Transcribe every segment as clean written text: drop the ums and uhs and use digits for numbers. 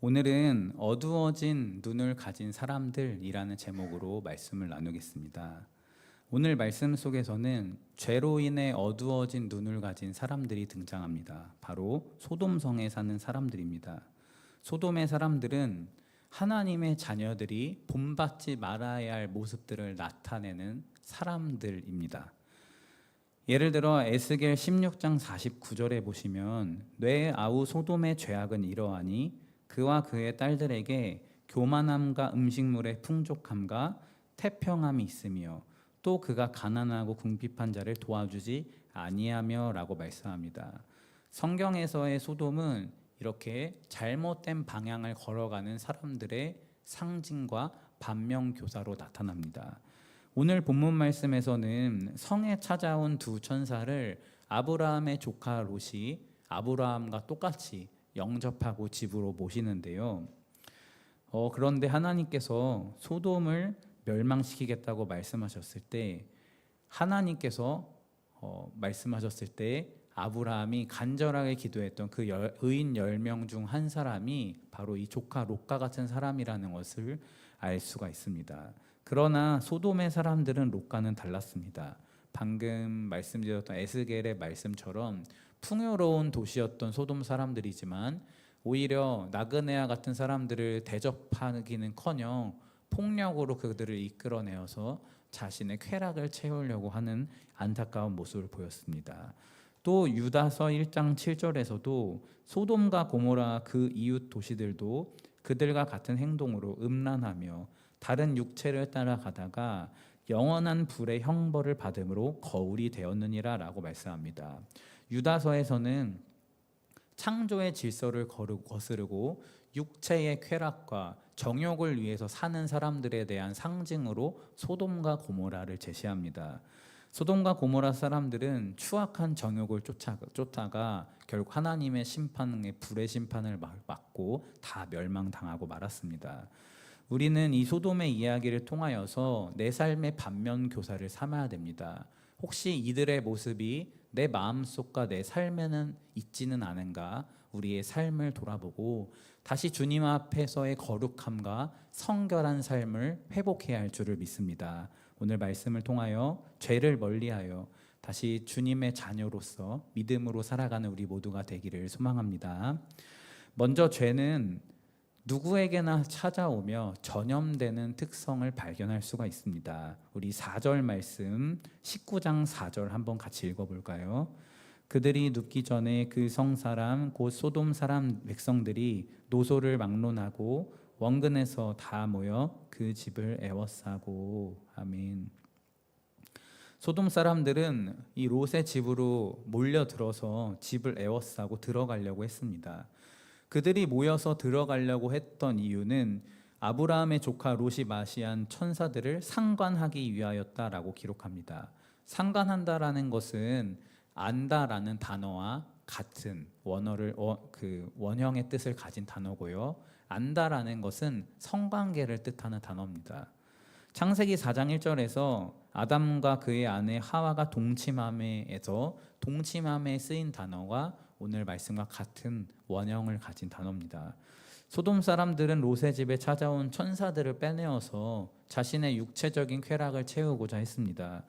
오늘은 어두워진 눈을 가진 사람들이라는 제목으로 말씀을 나누겠습니다. 오늘 말씀 속에서는 죄로 인해 어두워진 눈을 가진 사람들이 등장합니다. 바로 소돔성에 사는 사람들입니다. 소돔의 사람들은 하나님의 자녀들이 본받지 말아야 할 모습들을 나타내는 사람들입니다. 예를 들어 에스겔 16장 49절에 보시면 뇌 아우 소돔의 죄악은 이러하니 그와 그의 딸들에게 교만함과 음식물의 풍족함과 태평함이 있으며 또 그가 가난하고 궁핍한 자를 도와주지 아니하며 라고 말씀합니다. 성경에서의 소돔은 이렇게 잘못된 방향을 걸어가는 사람들의 상징과 반면교사로 나타납니다. 오늘 본문 말씀에서는 성에 찾아온 두 천사를 아브라함의 조카 롯이 아브라함과 똑같이 영접하고 집으로 모시는데요. 그런데 하나님께서 소돔을 멸망시키겠다고 말씀하셨을 때 아브라함이 간절하게 기도했던 그 의인 10명 중 한 사람이 바로 이 조카 롯과 같은 사람이라는 것을 알 수가 있습니다. 그러나 소돔의 사람들은 롯과는 달랐습니다. 방금 말씀드렸던 에스겔의 말씀처럼 풍요로운 도시였던 소돔 사람들이지만 오히려 나그네와 같은 사람들을 대접하기는커녕 폭력으로 그들을 이끌어내어서 자신의 쾌락을 채우려고 하는 안타까운 모습을 보였습니다. 또 유다서 1장 7절에서도 소돔과 고모라 그 이웃 도시들도 그들과 같은 행동으로 음란하며 다른 육체를 따라가다가 영원한 불의 형벌을 받음으로 거울이 되었느니라 라고 말씀합니다. 유다서에서는 창조의 질서를 거스르고 육체의 쾌락과 정욕을 위해서 사는 사람들에 대한 상징으로 소돔과 고모라를 제시합니다. 소돔과 고모라 사람들은 추악한 정욕을 쫓다가 결국 하나님의 심판의 불의 심판을 맞고 다 멸망당하고 말았습니다. 우리는 이 소돔의 이야기를 통하여서 내 삶의 반면교사를 삼아야 됩니다. 혹시 이들의 모습이 내 마음속과 내 삶에는 있지는 않은가? 우리의 삶을 돌아보고 다시 주님 앞에서의 거룩함과 성결한 삶을 회복해야 할 줄을 믿습니다. 오늘 말씀을 통하여 죄를 멀리하여 다시 주님의 자녀로서 믿음으로 살아가는 우리 모두가 되기를 소망합니다. 먼저 죄는 누구에게나 찾아오며 전염되는 특성을 발견할 수가 있습니다. 우리 4절 말씀 19장 4절 한번 같이 읽어볼까요? 그들이 눕기 전에 그 성사람 곧 소돔 사람 백성들이 노소를 막론하고 원근에서 다 모여 그 집을 애워싸고. 아멘. 소돔 사람들은 이 롯의 집으로 몰려들어서 집을 애워싸고 들어가려고 했습니다. 그들이 모여서 들어가려고 했던 이유는 아브라함의 조카 롯이 마시한 천사들을 상관하기 위하였다라고 기록합니다. 상관한다라는 것은 안다라는 단어와 같은 원형의 뜻을 가진 단어고요. 안다라는 것은 성관계를 뜻하는 단어입니다. 창세기 4장 1절에서 아담과 그의 아내 하와가 동침함에서 동침함에 쓰인 단어가 오늘 말씀과 같은 원형을 가진 단어입니다. 소돔 사람들은 롯의 집에 찾아온 천사들을 빼내어서 자신의 육체적인 쾌락을 채우고자 했습니다.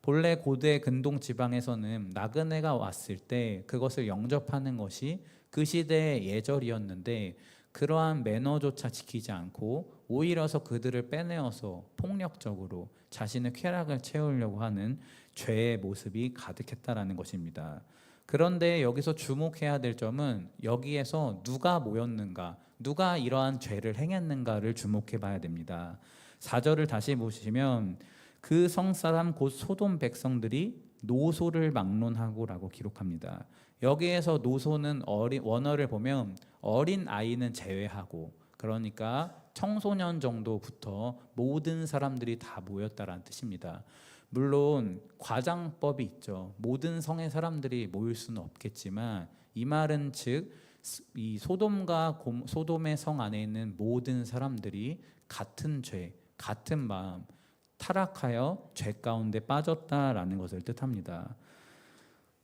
본래 고대 근동 지방에서는 나그네가 왔을 때 그것을 영접하는 것이 그 시대의 예절이었는데 그러한 매너조차 지키지 않고 오히려서 그들을 빼내어서 폭력적으로 자신의 쾌락을 채우려고 하는 죄의 모습이 가득했다라는 것입니다. 그런데 여기서 주목해야 될 점은 여기에서 누가 모였는가, 누가 이러한 죄를 행했는가를 주목해 봐야 됩니다. 4절을 다시 보시면 그 성사람 곧 소돔 백성들이 노소를 막론하고 라고 기록합니다. 여기에서 노소는 원어를 보면 어린 아이는 제외하고, 그러니까 청소년 정도부터 모든 사람들이 다 모였다라는 뜻입니다. 물론 과장법이 있죠. 모든 성의 사람들이 모일 수는 없겠지만 이 말은 즉 이 소돔의 성 안에 있는 모든 사람들이 같은 죄, 같은 마음, 타락하여 죄 가운데 빠졌다라는 것을 뜻합니다.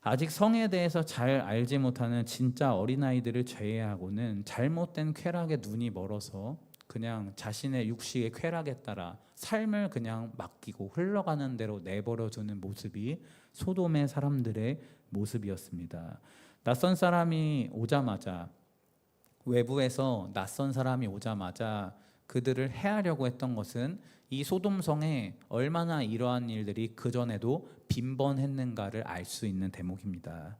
아직 성에 대해서 잘 알지 못하는 진짜 어린아이들을 제외하고는 잘못된 쾌락에 눈이 멀어서 그냥 자신의 육식의 쾌락에 따라 삶을 그냥 맡기고 흘러가는 대로 내버려두는 모습이 소돔의 사람들의 모습이었습니다. 낯선 사람이 오자마자, 외부에서 낯선 사람이 오자마자 그들을 해하려고 했던 것은 이 소돔성에 얼마나 이러한 일들이 그전에도 빈번했는가를 알 수 있는 대목입니다.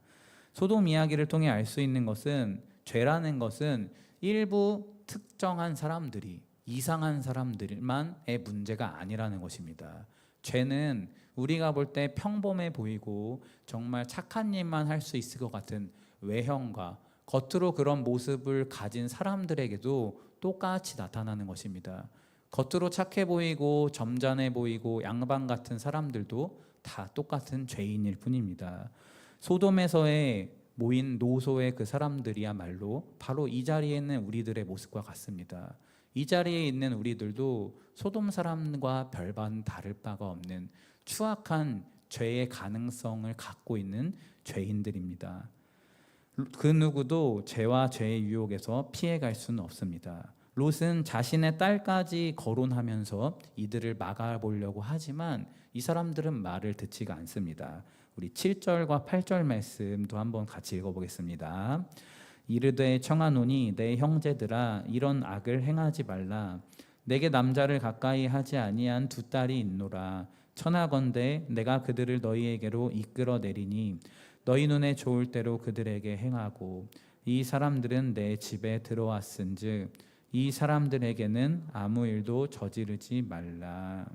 소돔 이야기를 통해 알 수 있는 것은, 죄라는 것은 일부 특정한 사람들이, 이상한 사람들만의 문제가 아니라는 것입니다. 죄는 우리가 볼 때 평범해 보이고 정말 착한 일만 할 수 있을 것 같은 외형과 겉으로 그런 모습을 가진 사람들에게도 똑같이 나타나는 것입니다. 겉으로 착해 보이고 점잖해 보이고 양반 같은 사람들도 다 똑같은 죄인일 뿐입니다. 소돔에서의 모인 노소의 그 사람들이야말로 바로 이 자리에 있는 우리들의 모습과 같습니다. 이 자리에 있는 우리들도 소돔 사람과 별반 다를 바가 없는 추악한 죄의 가능성을 갖고 있는 죄인들입니다. 그 누구도 죄와 죄의 유혹에서 피해갈 수는 없습니다. 롯은 자신의 딸까지 거론하면서 이들을 막아보려고 하지만 이 사람들은 말을 듣지가 않습니다. 우리 7절과 8절 말씀도 한번 같이 읽어보겠습니다. 이르되 청하노니 내 형제들아 이런 악을 행하지 말라. 내게 남자를 가까이 하지 아니한 두 딸이 있노라. 청하건대 내가 그들을 너희에게로 이끌어내리니 너희 눈에 좋을 대로 그들에게 행하고 이 사람들은 내 집에 들어왔은즉 이 사람들에게는 아무 일도 저지르지 말라.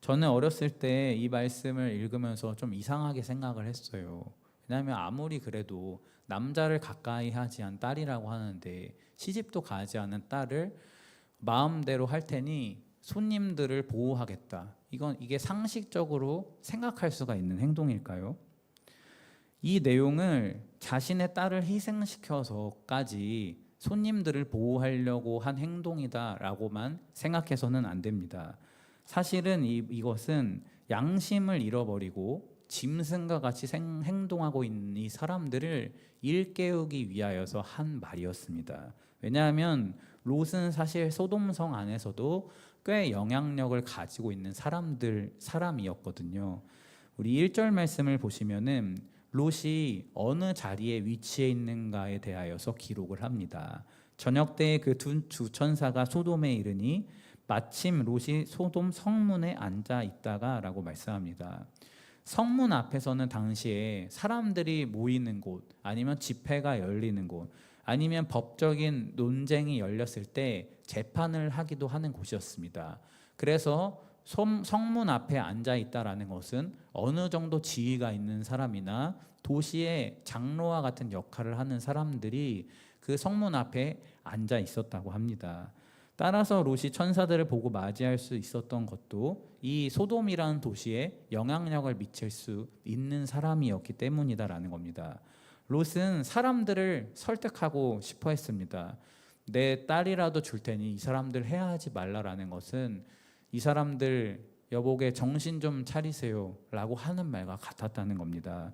저는 어렸을 때 이 말씀을 읽으면서 좀 이상하게 생각을 했어요. 왜냐하면 아무리 그래도 남자를 가까이 하지 않은 딸이라고 하는데 시집도 가지 않은 딸을 마음대로 할 테니 손님들을 보호하겠다. 이게 상식적으로 생각할 수가 있는 행동일까요? 이 내용을 자신의 딸을 희생시켜서까지 손님들을 보호하려고 한 행동이다라고만 생각해서는 안 됩니다. 사실은 이것은 양심을 잃어버리고 짐승과 같이 행동하고 있는 이 사람들을 일깨우기 위하여서 한 말이었습니다. 왜냐하면 롯은 사실 소돔성 안에서도 꽤 영향력을 가지고 있는 사람이었거든요. 우리 1절 말씀을 보시면은 롯이 어느 자리에 위치해 있는가에 대하여서 기록을 합니다. 저녁 때에 그 두 천사가 소돔에 이르니 마침 롯이 소돔 성문에 앉아 있다가라고 말씀합니다. 성문 앞에서는 당시에 사람들이 모이는 곳, 아니면 집회가 열리는 곳, 아니면 법적인 논쟁이 열렸을 때 재판을 하기도 하는 곳이었습니다. 그래서 성문 앞에 앉아 있다라는 것은 어느 정도 지위가 있는 사람이나 도시의 장로와 같은 역할을 하는 사람들이 그 성문 앞에 앉아 있었다고 합니다. 따라서 롯이 천사들을 보고 맞이할 수 있었던 것도 이 소돔이라는 도시에 영향력을 미칠 수 있는 사람이었기 때문이다라는 겁니다. 롯은 사람들을 설득하고 싶어 했습니다. 내 딸이라도 줄 테니 이 사람들 해하지 말라라는 것은 이 사람들 여보게 정신 좀 차리세요 라고 하는 말과 같았다는 겁니다.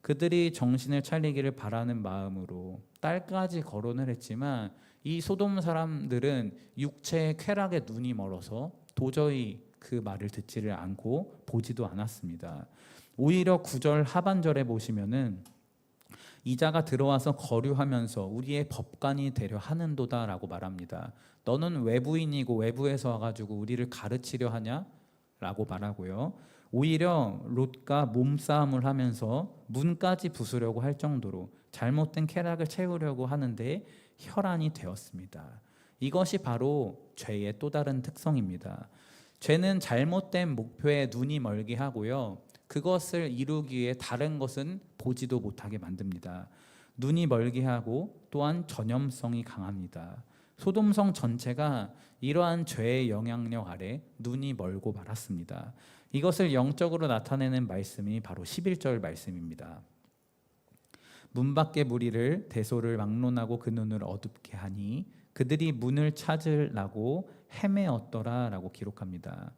그들이 정신을 차리기를 바라는 마음으로 딸까지 거론을 했지만 이 소돔 사람들은 육체의 쾌락에 눈이 멀어서 도저히 그 말을 듣지를 않고 보지도 않았습니다. 오히려 9절 하반절에 보시면은 이자가 들어와서 거류하면서 우리의 법관이 되려 하는도다 라고 말합니다. 너는 외부인이고 외부에서 와가지고 우리를 가르치려 하냐? 라고 말하고요. 오히려 롯과 몸싸움을 하면서 문까지 부수려고 할 정도로 잘못된 쾌락을 채우려고 하는데 혈안이 되었습니다. 이것이 바로 죄의 또 다른 특성입니다. 죄는 잘못된 목표에 눈이 멀게 하고요. 그것을 이루기 위해 다른 것은 보지도 못하게 만듭니다. 눈이 멀게 하고 또한 전염성이 강합니다. 소돔성 전체가 이러한 죄의 영향력 아래 눈이 멀고 말았습니다. 이것을 영적으로 나타내는 말씀이 바로 11절 말씀입니다. 문 밖의 무리를 대소를 막론하고 그 눈을 어둡게 하니 그들이 문을 찾으려고 헤매었더라 라고 기록합니다.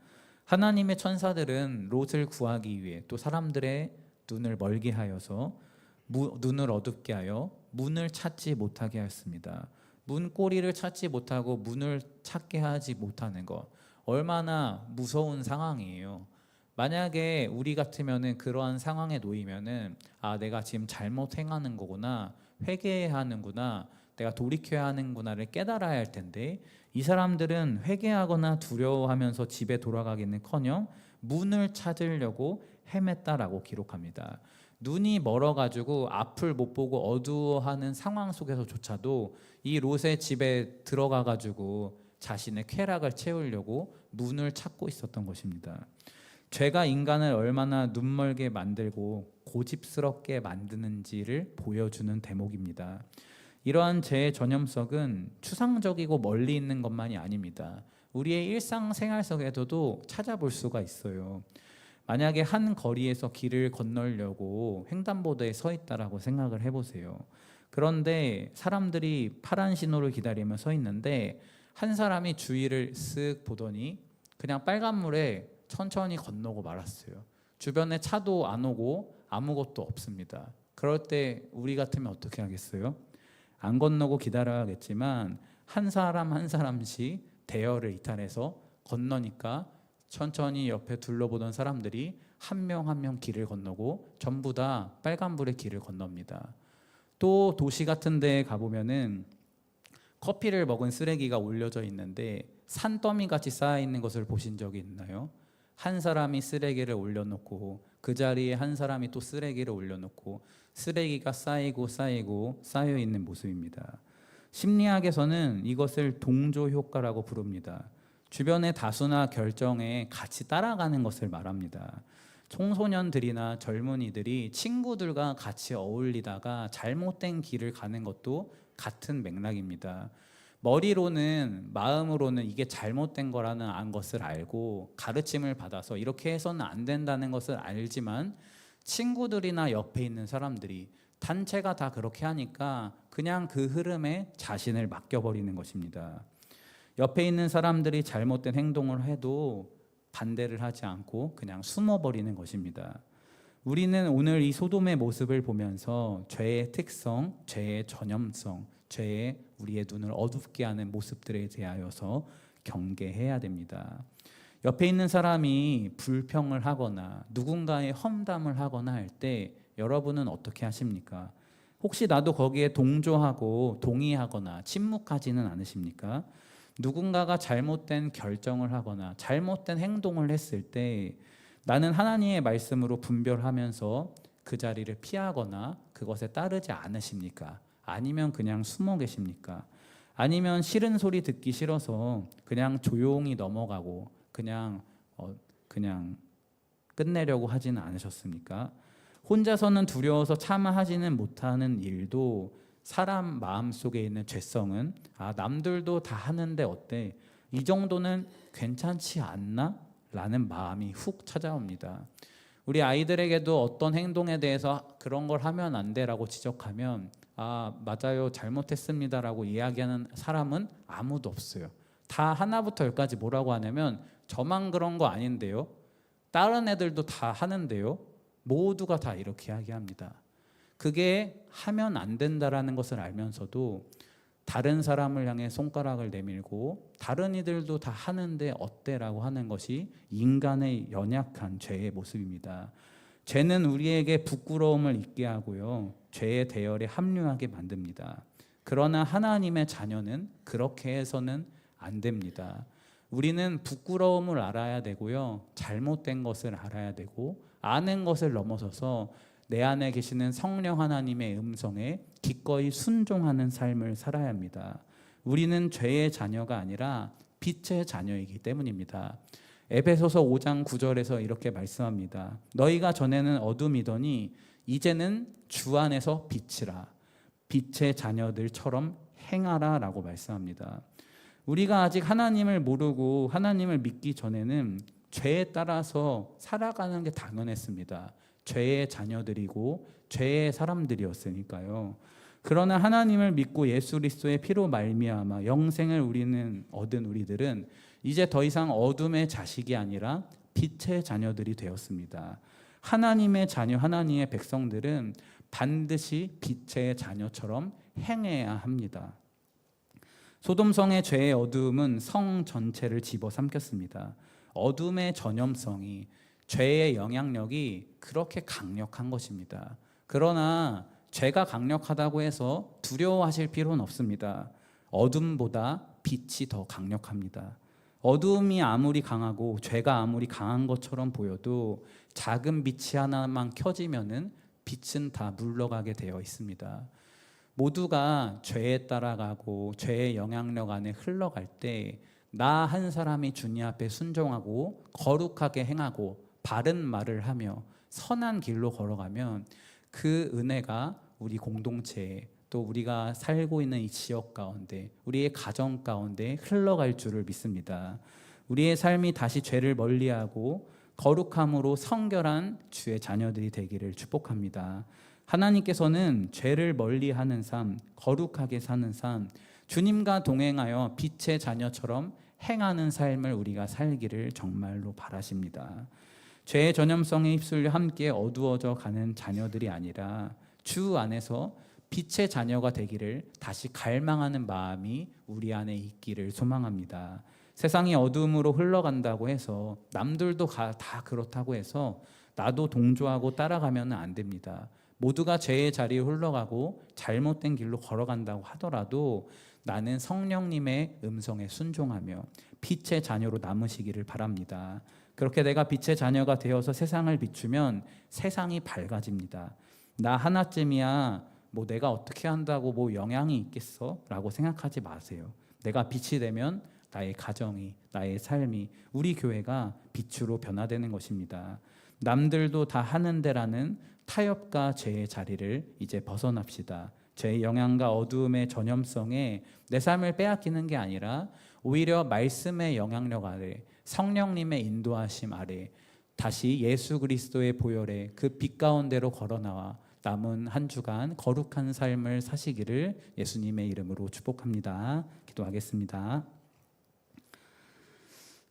하나님의 천사들은 롯을 구하기 위해 또 사람들의 눈을 멀게 하여서 눈을 어둡게 하여 문을 찾지 못하게 하였습니다. 문고리를 찾지 못하고 문을 찾게 하지 못하는 것, 얼마나 무서운 상황이에요. 만약에 우리 같으면은 그러한 상황에 놓이면은 내가 지금 잘못 행하는 거구나, 회개해야 하는구나, 내가 돌이켜야 하는구나를 깨달아야 할 텐데, 이 사람들은 회개하거나 두려워하면서 집에 돌아가기는커녕 문을 찾으려고 헤맸다라고 기록합니다. 눈이 멀어가지고 앞을 못 보고 어두워하는 상황 속에서조차도 이 롯의 집에 들어가가지고 자신의 쾌락을 채우려고 문을 찾고 있었던 것입니다. 죄가 인간을 얼마나 눈멀게 만들고 고집스럽게 만드는지를 보여주는 대목입니다. 이러한 죄의 전염성은 추상적이고 멀리 있는 것만이 아닙니다. 우리의 일상생활 속에서도 찾아볼 수가 있어요. 만약에 한 거리에서 길을 건너려고 횡단보도에 서 있다라고 생각을 해보세요. 그런데 사람들이 파란 신호를 기다리며 서 있는데 한 사람이 주위를 쓱 보더니 그냥 빨간물에 천천히 건너고 말았어요. 주변에 차도 안 오고 아무것도 없습니다. 그럴 때 우리 같으면 어떻게 하겠어요? 안 건너고 기다려야겠지만 한 사람 한 사람씩 대열을 이탈해서 건너니까 천천히 옆에 둘러보던 사람들이 한 명 한 명 길을 건너고 전부 다 빨간불의 길을 건넙니다. 또 도시 같은 데에 가보면은 커피를 먹은 쓰레기가 올려져 있는데 산더미 같이 쌓여 있는 것을 보신 적이 있나요? 한 사람이 쓰레기를 올려놓고 그 자리에 한 사람이 또 쓰레기를 올려놓고 쓰레기가 쌓이고 쌓여 있는 모습입니다. 심리학에서는 이것을 동조 효과라고 부릅니다. 주변의 다수나 결정에 같이 따라가는 것을 말합니다. 청소년들이나 젊은이들이 친구들과 같이 어울리다가 잘못된 길을 가는 것도 같은 맥락입니다. 머리로는, 마음으로는 이게 잘못된 거라는 것을 알고 가르침을 받아서 이렇게 해서는 안 된다는 것을 알지만 친구들이나 옆에 있는 사람들이 단체가 다 그렇게 하니까 그냥 그 흐름에 자신을 맡겨버리는 것입니다. 옆에 있는 사람들이 잘못된 행동을 해도 반대를 하지 않고 그냥 숨어버리는 것입니다. 우리는 오늘 이 소돔의 모습을 보면서 죄의 특성, 죄의 전염성, 죄의 우리의 눈을 어둡게 하는 모습들에 대하여서 경계해야 됩니다. 옆에 있는 사람이 불평을 하거나 누군가의 험담을 하거나 할 때 여러분은 어떻게 하십니까? 혹시 나도 거기에 동조하고 동의하거나 침묵하지는 않으십니까? 누군가가 잘못된 결정을 하거나 잘못된 행동을 했을 때 나는 하나님의 말씀으로 분별하면서 그 자리를 피하거나 그것에 따르지 않으십니까? 아니면 그냥 숨어 계십니까? 아니면 싫은 소리 듣기 싫어서 그냥 조용히 넘어가고 그냥 끝내려고 하지는 않으셨습니까? 혼자서는 두려워서 참아하지는 못하는 일도 사람 마음속에 있는 죄성은 남들도 다 하는데 어때? 이 정도는 괜찮지 않나? 라는 마음이 훅 찾아옵니다. 우리 아이들에게도 어떤 행동에 대해서 그런 걸 하면 안 돼라고 지적하면 맞아요, 잘못했습니다라고 이야기하는 사람은 아무도 없어요. 다 하나부터 열까지 뭐라고 하냐면 저만 그런 거 아닌데요, 다른 애들도 다 하는데요, 모두가 다 이렇게 이야기합니다. 그게 하면 안 된다라는 것을 알면서도 다른 사람을 향해 손가락을 내밀고 다른 이들도 다 하는데 어때라고 하는 것이 인간의 연약한 죄의 모습입니다. 죄는 우리에게 부끄러움을 잊게 하고요, 죄의 대열에 합류하게 만듭니다. 그러나 하나님의 자녀는 그렇게 해서는 안 됩니다. 우리는 부끄러움을 알아야 되고요, 잘못된 것을 알아야 되고, 아는 것을 넘어서서 내 안에 계시는 성령 하나님의 음성에 기꺼이 순종하는 삶을 살아야 합니다. 우리는 죄의 자녀가 아니라 빛의 자녀이기 때문입니다. 에베소서 5장 9절에서 이렇게 말씀합니다. 너희가 전에는 어둠이더니 이제는 주 안에서 빛이라, 빛의 자녀들처럼 행하라 라고 말씀합니다. 우리가 아직 하나님을 모르고 하나님을 믿기 전에는 죄에 따라서 살아가는 게 당연했습니다. 죄의 자녀들이고 죄의 사람들이었으니까요. 그러나 하나님을 믿고 예수 그리스도의 피로 말미암아 영생을 얻은 우리들은 이제 더 이상 어둠의 자식이 아니라 빛의 자녀들이 되었습니다. 하나님의 자녀, 하나님의 백성들은 반드시 빛의 자녀처럼 행해야 합니다. 소돔성의 죄의 어두움은 성 전체를 집어삼켰습니다. 어둠의 전염성이, 죄의 영향력이 그렇게 강력한 것입니다. 그러나 죄가 강력하다고 해서 두려워하실 필요는 없습니다. 어둠보다 빛이 더 강력합니다. 어두움이 아무리 강하고 죄가 아무리 강한 것처럼 보여도 작은 빛이 하나만 켜지면은 빛은 다 물러가게 되어 있습니다. 모두가 죄에 따라가고 죄의 영향력 안에 흘러갈 때 나 한 사람이 주님 앞에 순종하고 거룩하게 행하고 바른 말을 하며 선한 길로 걸어가면 그 은혜가 우리 공동체에, 또 우리가 살고 있는 이 지역 가운데, 우리의 가정 가운데 흘러갈 줄을 믿습니다. 우리의 삶이 다시 죄를 멀리하고 거룩함으로 성결한 주의 자녀들이 되기를 축복합니다. 하나님께서는 죄를 멀리하는 삶, 거룩하게 사는 삶, 주님과 동행하여 빛의 자녀처럼 행하는 삶을 우리가 살기를 정말로 바라십니다. 죄의 전염성에 휩쓸려 함께 어두워져 가는 자녀들이 아니라 주 안에서 빛의 자녀가 되기를 다시 갈망하는 마음이 우리 안에 있기를 소망합니다. 세상이 어두움으로 흘러간다고 해서, 남들도 다 그렇다고 해서 나도 동조하고 따라가면 안 됩니다. 모두가 죄의 자리에 흘러가고 잘못된 길로 걸어간다고 하더라도 나는 성령님의 음성에 순종하며 빛의 자녀로 남으시기를 바랍니다. 그렇게 내가 빛의 자녀가 되어서 세상을 비추면 세상이 밝아집니다. 나 하나쯤이야 뭐 내가 어떻게 한다고 뭐 영향이 있겠어? 라고 생각하지 마세요. 내가 빛이 되면 나의 가정이, 나의 삶이, 우리 교회가 빛으로 변화되는 것입니다. 남들도 다 하는 데라는 타협과 죄의 자리를 이제 벗어납시다. 죄의 영향과 어두움의 전염성에 내 삶을 빼앗기는 게 아니라 오히려 말씀의 영향력 아래, 성령님의 인도하심 아래 다시 예수 그리스도의 보혈에 그 빛 가운데로 걸어나와 남은 한 주간 거룩한 삶을 사시기를 예수님의 이름으로 축복합니다. 기도하겠습니다.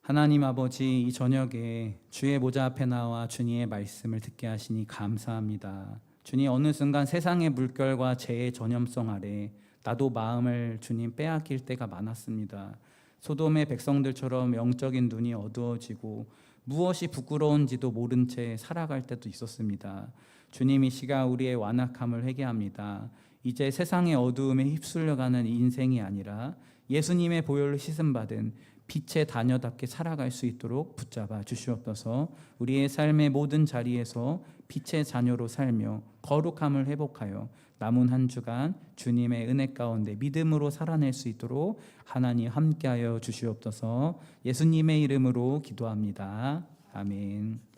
하나님 아버지, 이 저녁에 주의 보좌 앞에 나와 주님의 말씀을 듣게 하시니 감사합니다. 주님, 어느 순간 세상의 물결과 죄의 전염성 아래 나도 마음을 주님 빼앗길 때가 많았습니다. 소돔의 백성들처럼 영적인 눈이 어두워지고 무엇이 부끄러운지도 모른 채 살아갈 때도 있었습니다. 주님, 이 시간 우리의 완악함을 회개합니다. 이제 세상의 어두움에 휩쓸려가는 인생이 아니라 예수님의 보혈로 씻음받은 빛의 자녀답게 살아갈 수 있도록 붙잡아 주시옵소서. 우리의 삶의 모든 자리에서 빛의 자녀로 살며 거룩함을 회복하여 남은 한 주간 주님의 은혜 가운데 믿음으로 살아낼 수 있도록 하나님 함께하여 주시옵소서. 예수님의 이름으로 기도합니다. 아멘.